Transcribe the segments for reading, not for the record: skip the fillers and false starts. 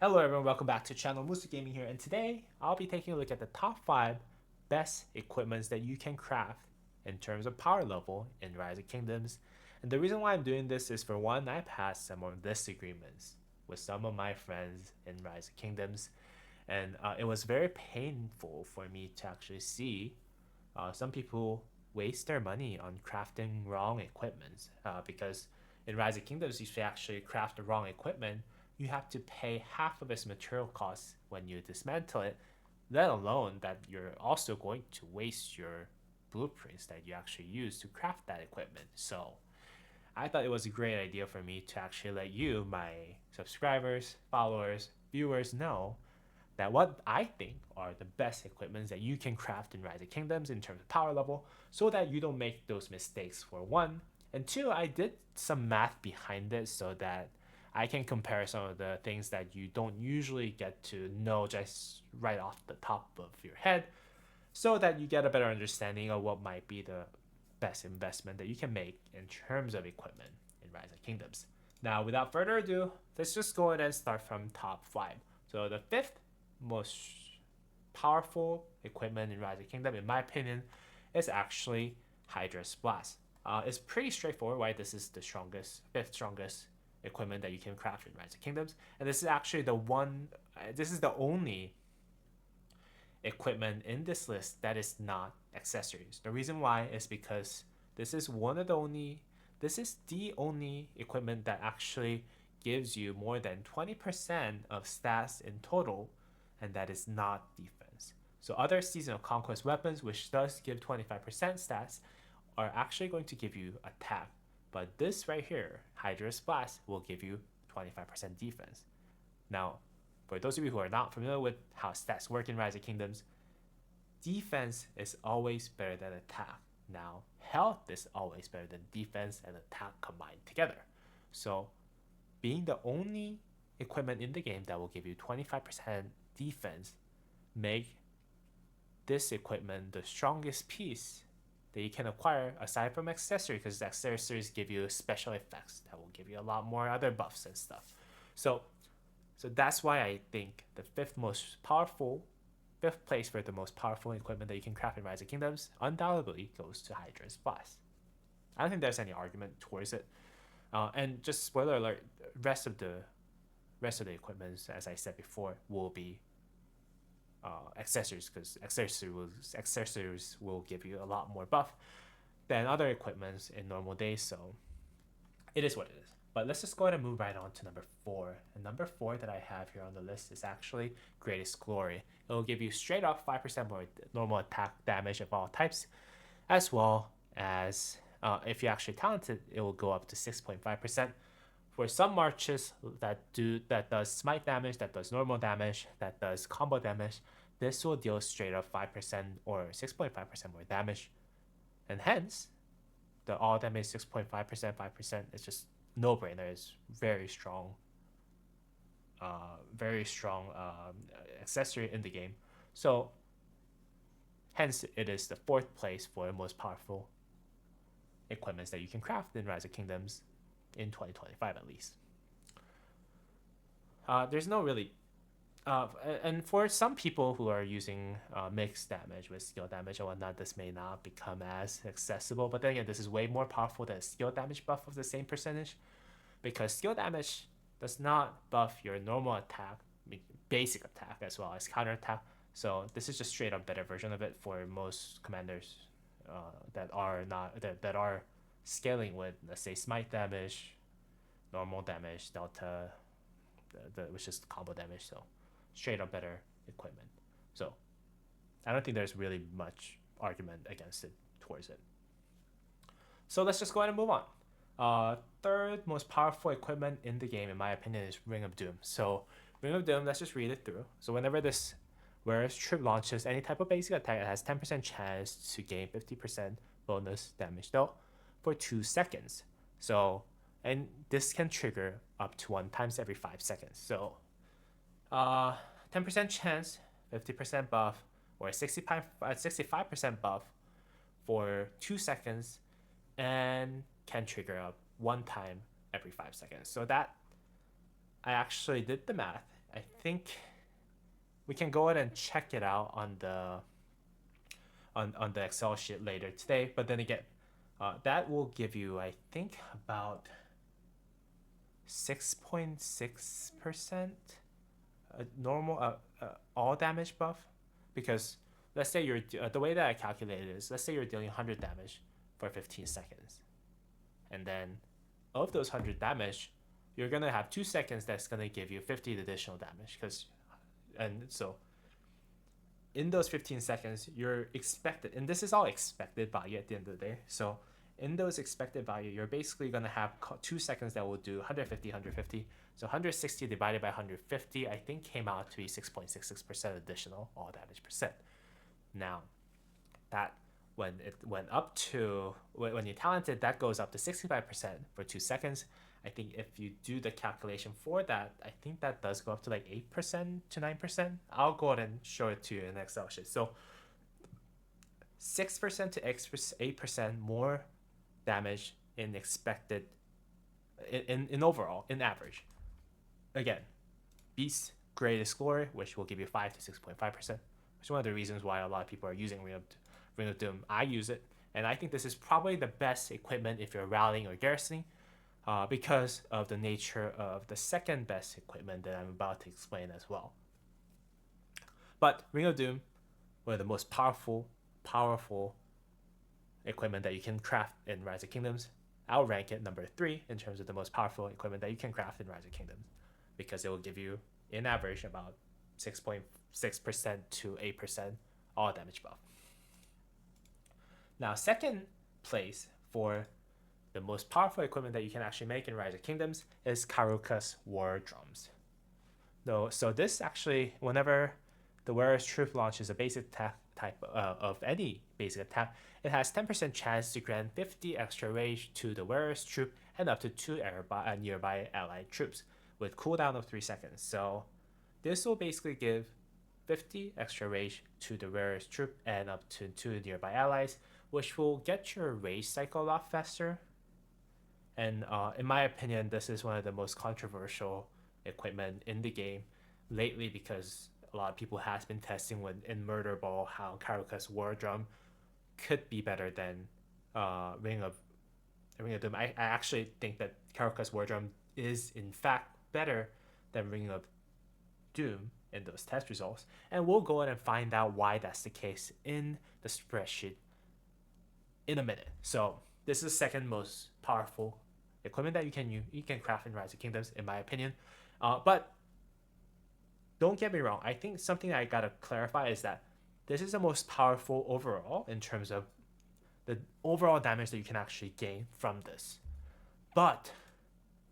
Hello everyone, welcome back to channel Musu Gaming here, and today I'll be taking a look at the top 5 best equipments that you can craft in terms of power level in Rise of Kingdoms. And the reason why I'm doing this is, for one, I passed some of disagreements with some of my friends in Rise of Kingdoms, and it was very painful for me to actually see some people waste their money on crafting wrong equipment, because in Rise of Kingdoms, if you actually craft the wrong equipment, you have to pay half of its material costs when you dismantle it, let alone that you're also going to waste your blueprints that you actually use to craft that equipment. So I thought it was a great idea for me to actually let you, my subscribers, followers, viewers, know that what I think are the best equipments that you can craft in Rise of Kingdoms in terms of power level, so that you don't make those mistakes, for one. And two, I did some math behind it so that I can compare some of the things that you don't usually get to know just right off the top of your head, so that you get a better understanding of what might be the best investment that you can make in terms of equipment in Rise of Kingdoms. Now, without further ado, let's just go ahead and start from top 5. So the fifth most powerful equipment in Rise of Kingdom, in my opinion, is actually Hydra's Blast. It's pretty straightforward why this is the fifth strongest equipment that you can craft in Rise of Kingdoms, and this is actually the one. This is the only equipment in this list that is not accessories. The reason why is because this is one of the only. This is the only equipment that actually gives you more than 20% of stats in total, and that is not defense. So other Season of Conquest weapons, which does give 25% stats, are actually going to give you attack. But this right here, Hydra's Blast, will give you 25% defense. Now, for those of you who are not familiar with how stats work in Rise of Kingdoms, defense is always better than attack. Now, health is always better than defense and attack combined together. So, being the only equipment in the game that will give you 25% defense make this equipment the strongest piece that you can acquire aside from accessory, because accessories give you special effects that will give you a lot more other buffs and stuff. So that's why I think the fifth place for the most powerful equipment that you can craft in Rise of Kingdoms undoubtedly goes to Hydra's Blast. I don't think there's any argument towards it. And just spoiler alert, rest of the rest of the equipment, as I said before, will be accessories, because accessories will give you a lot more buff than other equipments in normal days. So it is what it is. But let's just go ahead and move right on to number 4. And number 4 that I have here on the list is actually Greatest Glory. It will give you straight up 5% more normal attack damage of all types, as well as if you're actually talented, it will go up to 6.5%. For some marches that does smite damage, that does normal damage, that does combo damage, this will deal straight up 5% or 6.5% more damage. And hence, the all damage 6.5%, 5% is just no brainer. It's very strong accessory in the game. So hence, it is the fourth place for the most powerful equipments that you can craft in Rise of Kingdoms in 2025 at least. There's no really and for some people who are using mixed damage with skill damage and whatnot, this may not become as accessible. But then again, this is way more powerful than skill damage buff of the same percentage, because skill damage does not buff your normal attack, basic attack, as well as counter attack. So this is just straight up better version of it for most commanders that are scaling with, let's say, smite damage, normal damage, delta, which is combo damage. So straight up better equipment. So I don't think there's really much argument against it towards it. So let's just go ahead and move on. Third most powerful equipment in the game, in my opinion, is Ring of Doom. So Ring of Doom, let's just read it through. So whereas Trip launches any type of basic attack, it has 10% chance to gain 50% bonus damage though for 2 seconds. So, and this can trigger up to 1 times every 5 seconds. So 10% chance, 50% buff, or 65% buff for 2 seconds, and can trigger up 1 time every 5 seconds. So that, I actually did the math, I think we can go ahead and check it out on the Excel sheet later today. But then again, that will give you, I think, about 6.6% normal all damage buff, because let's say you're the way that I calculated it is, let's say you're dealing 100 damage for 15 seconds, and then of those 100 damage, you're gonna have 2 seconds that's gonna give you 50 additional damage, and so in those 15 seconds you're expected, and this is all expected value at the end of the day, so in those expected value you're basically going to have 2 seconds that will do 150 150, so 160 divided by 150 I think came out to be 6.66% additional all damage percent. Now that when it went up to, when you talented, that goes up to 65% for 2 seconds. I think if you do the calculation for that, I think that does go up to like 8% to 9%. I'll go ahead and show it to you in Excel sheet. So 6% to 8% more damage in expected, in overall, in average. Again, Beast Greatest Glory, which will give you 5 to 6.5%, which is one of the reasons why a lot of people are using Ring of Doom. I use it, and I think this is probably the best equipment if you're rallying or garrisoning, because of the nature of the second best equipment that I'm about to explain as well. But Ring of Doom, one of the most powerful equipment that you can craft in Rise of Kingdoms. I'll rank it number 3 in terms of the most powerful equipment that you can craft in Rise of Kingdoms, because it will give you, in average, about 6.6% to 8% all damage buff. Now, second place for the most powerful equipment that you can actually make in Rise of Kingdoms is Karukak's War Drums. So this actually, whenever the Wearer's Troop launches a basic attack type of any basic attack, it has 10% chance to grant 50 extra rage to the Wearer's Troop and up to 2 nearby allied troops with cooldown of 3 seconds. So this will basically give 50 extra rage to the Wearer's Troop and up to 2 nearby allies, which will get your rage cycle a lot faster. And in my opinion, this is one of the most controversial equipment in the game lately, because a lot of people has been testing in Murder Ball how Karukak's War Drum could be better than Ring of Doom. I actually think that Karukak's War Drum is in fact better than Ring of Doom in those test results, and we'll go ahead and find out why that's the case in the spreadsheet in a minute. So this is the second most powerful equipment that you can craft in Rise of Kingdoms, in my opinion. But don't get me wrong, I think something I gotta clarify is that this is the most powerful overall in terms of the overall damage that you can actually gain from this. But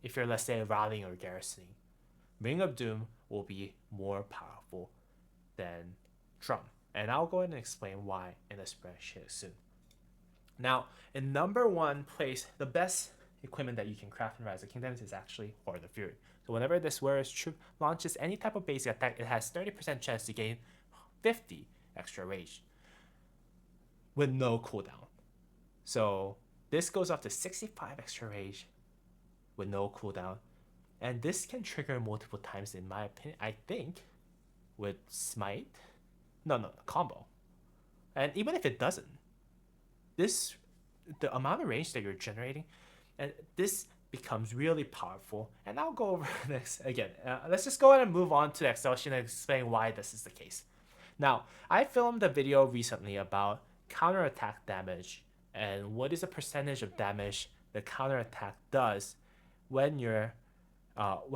if you're, let's say, rallying or garrisoning, Ring of Doom will be more powerful than Drum. And I'll go ahead and explain why in the spreadsheet soon. Now, in number 1 place, the best equipment that you can craft in Rise of Kingdoms is actually Horde of Fury. So whenever this Wearer's Troop launches any type of basic attack, it has 30% chance to gain 50 extra rage with no cooldown. So this goes up to 65 extra rage with no cooldown. And this can trigger multiple times, in my opinion, I think, with smite. No, combo. And even if it doesn't, the amount of range that you're generating, and this becomes really powerful. And I'll go over this again. Let's just go ahead and move on to the Excel sheet and explain why this is the case. Now, I filmed a video recently about counterattack damage and what is the percentage of damage the counterattack does when you're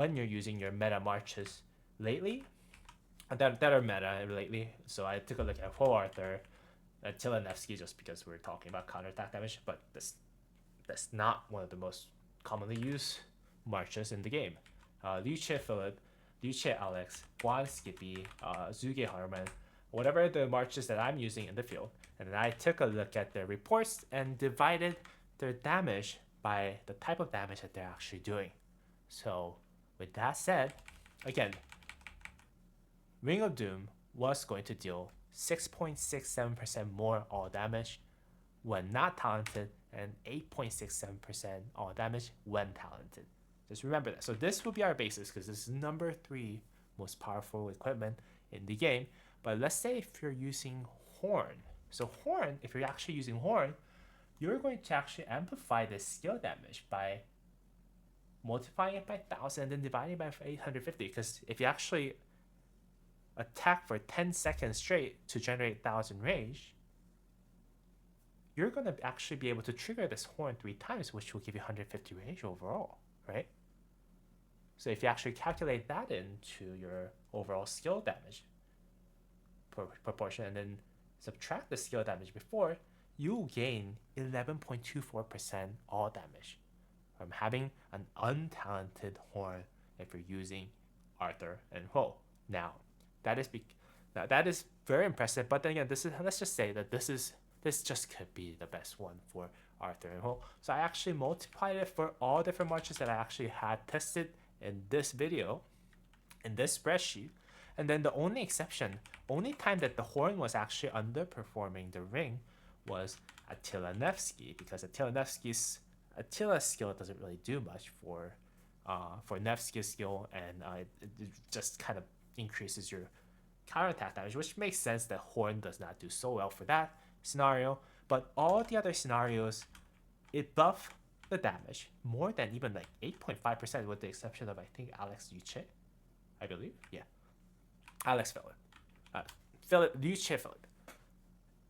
using your meta marches lately, that are meta lately. So I took a look at Paul Arthur, Tilanevsky, just because we're talking about counterattack damage, but that's not one of the most commonly used marches in the game. Liu Che Philip, Liu Che Alex, Juan Skippy, Zuge Harman, whatever the marches that I'm using in the field. And then I took a look at their reports and divided their damage by the type of damage that they're actually doing. So with that said, again, Ring of Doom was going to deal 6.67% more all damage when not talented, and 8.67% all damage when talented. Just remember that. So this will be our basis, because this is number 3 most powerful equipment in the game. But let's say if you're using horn. So horn, if you're actually using horn, you're going to actually amplify the skill damage by multiplying it by 1000 and then dividing it by 850. Because if you actually attack for 10 seconds straight to generate 1000 rage, you're going to actually be able to trigger this horn 3 times, which will give you 150 rage overall, right? So if you actually calculate that into your overall skill damage proportion and then subtract the skill damage before, you'll gain 11.24% all damage from having an untalented horn if you're using Arthur and Ho. Now, that is very impressive. But then again, let's just say that this just could be the best one for Arthur and Ho. So I actually multiplied it for all different marches that I actually had tested in this video, in this spreadsheet. And then the only time that the horn was actually underperforming the ring was Attila Nevsky, because Attila's skill doesn't really do much for Nevsky's skill, and it just kind of increases your counterattack damage, which makes sense that horn does not do so well for that scenario. But all the other scenarios, it buffed the damage more than even like 8.5%, with the exception of I think Alex Yuche, I believe. Yeah, Alex Philip Yuche Philip.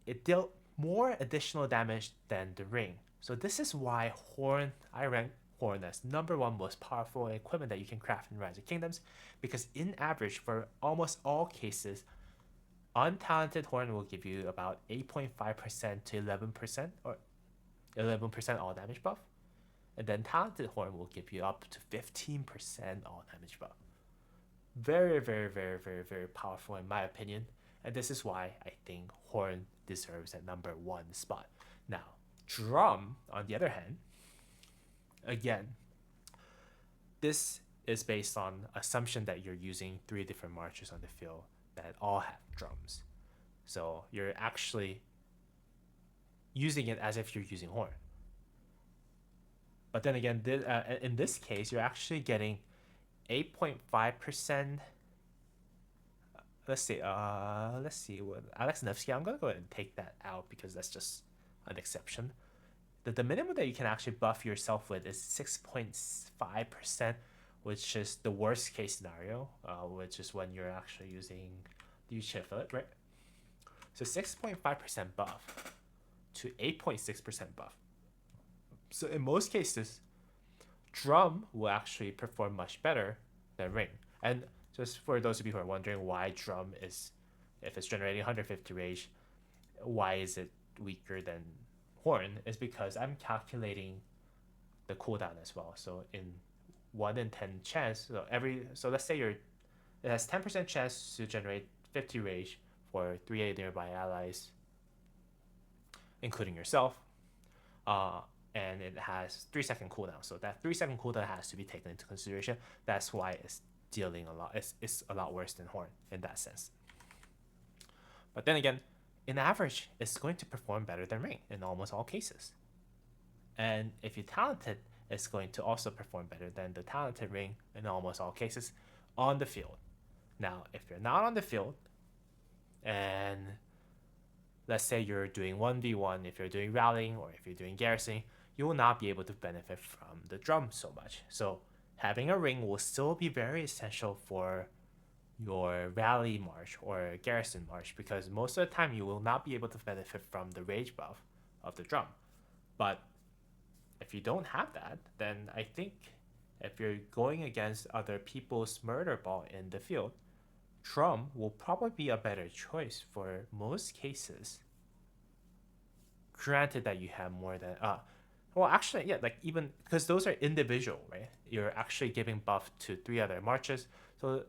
It dealt more additional damage than the ring. So this is why horn, I rank horn as #1 most powerful equipment that you can craft in Rise of Kingdoms, because in average for almost all cases, untalented horn will give you about 8.5% to 11% or 11% all damage buff, and then talented horn will give you up to 15% all damage buff. Very, very, very, very, very powerful in my opinion, and this is why I think horn deserves a #1 spot. Now, drum, on the other hand, again, this is based on assumption that you're using 3 different marches on the field that all have drums. So you're actually using it as if you're using horn. But then again, in this case, you're actually getting 8.5%. Let's see what Alex Nevsky. I'm gonna go ahead and take that out because that's just an exception. The minimum that you can actually buff yourself with is 6.5%, which is the worst case scenario, which is when you're actually using the Shiflet, right? So 6.5% buff to 8.6% buff. So in most cases, drum will actually perform much better than ring. And just for those of you who are wondering why drum is, if it's generating 150 rage, why is it weaker than horn, is because I'm calculating the cooldown as well. So in 1 in 10 chance, so let's say it has 10% chance to generate 50 rage for 3 nearby allies, including yourself, and it has 3-second cooldown. So that 3-second cooldown has to be taken into consideration. That's why it's dealing a lot. It's a lot worse than horn in that sense. But then again, in average, it's going to perform better than ring in almost all cases. And if you're talented, it's going to also perform better than the talented ring in almost all cases on the field. Now, if you're not on the field, and let's say you're doing 1v1, if you're doing rallying or if you're doing garrisoning, you will not be able to benefit from the drum so much. So having a ring will still be very essential for your rally march or garrison march, because most of the time you will not be able to benefit from the rage buff of the drum. But if you don't have that, then I think if you're going against other people's murder ball in the field, drum will probably be a better choice for most cases. Granted that you have more than well, actually, yeah, like even because those are individual, right? You're actually giving buff to 3 other marches, so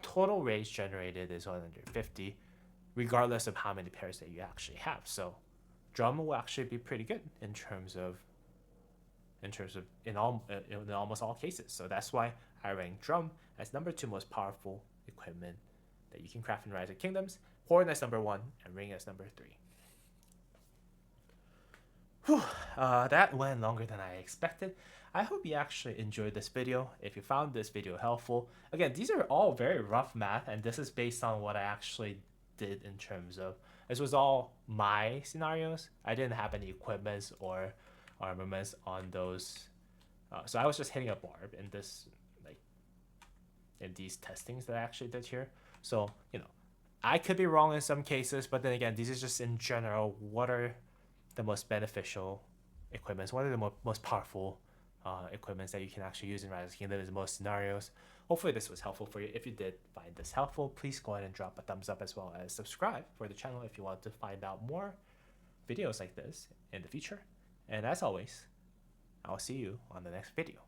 total rage generated is 150, regardless of how many pairs that you actually have. So drum will actually be pretty good in terms of in almost all cases. So that's why I rank drum as #2 most powerful equipment that you can craft in Rise of Kingdoms, horn as #1, and ring as #3. That went longer than I expected. I hope you actually enjoyed this video. If you found this video helpful, again, these are all very rough math, and this is based on what I actually did in terms of, this was all my scenarios. I didn't have any equipments or armaments on those. So I was just hitting a barb in this, like, in these testings that I actually did here. So, you know, I could be wrong in some cases, but then again, this is just in general, what are the most beneficial equipments? What are the most powerful equipments that you can actually use in Rise of the Kingdoms in most scenarios? Hopefully this was helpful for you. If you did find this helpful, please go ahead and drop a thumbs up, as well as subscribe for the channel if you want to find out more videos like this in the future. And as always, I'll see you on the next video.